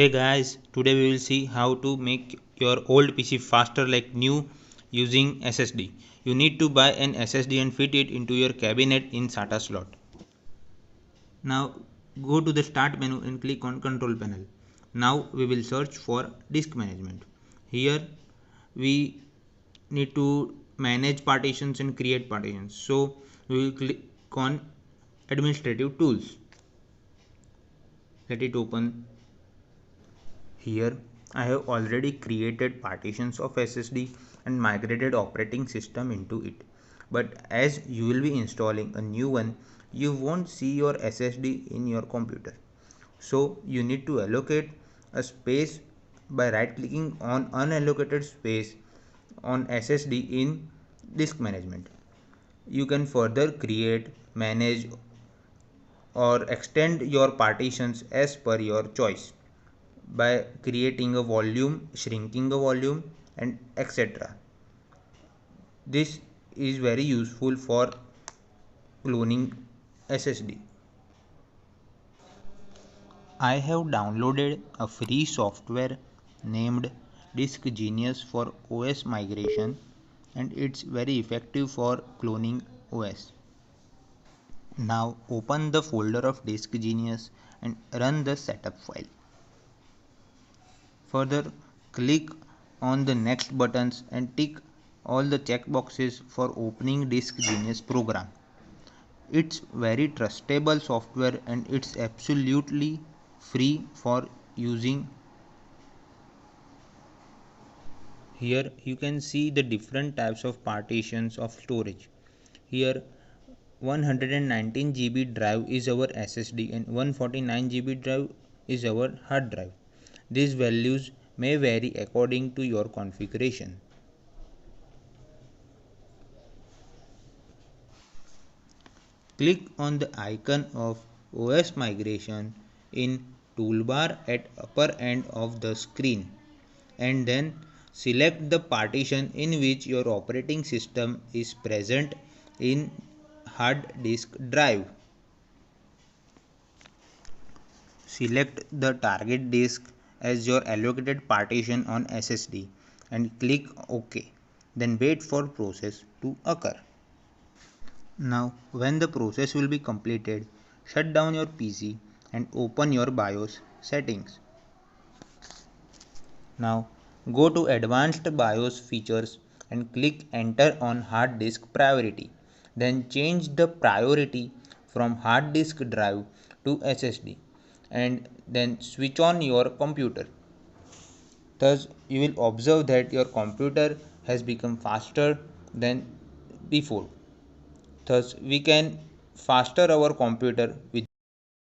Hey guys, today we will see how to make your old PC faster like new using SSD. You need to buy an SSD and fit it into your cabinet in SATA slot. Now go to the start menu and click on control panel. Now we will search for disk management. Here we need to manage partitions and create partitions. So we will click on administrative tools. Let it open. Here I have already created partitions of SSD and migrated operating system into it. But as you will be installing a new one, you won't see your SSD in your computer. So you need to allocate a space by right clicking on unallocated space on SSD in disk management. You can further create, manage or extend your partitions as per your choice by creating a volume, shrinking a volume, and etc. This is very useful for cloning SSD. I have downloaded a free software named DiskGenius for OS migration, and it's very effective for cloning OS. Now open the folder of DiskGenius and run the setup file. Further, click on the next buttons and tick all the checkboxes for opening DiskGenius program. It's very trustable software and it's absolutely free for using. Here you can see the different types of partitions of storage. Here 119 GB drive is our SSD and 149 GB drive is our hard drive. These values may vary according to your configuration. Click on the icon of OS migration in toolbar at upper end of the screen and then select the partition in which your operating system is present in hard disk drive. Select the target disk as your allocated partition on SSD and click OK. Then wait for process to occur. Now when the process will be completed, shut down your PC and open your BIOS settings. Now go to advanced BIOS features and click enter on hard disk priority. Then change the priority from hard disk drive to SSD and then switch on your computer. Thus you will observe that your computer has become faster than before. Thus we can faster our computer with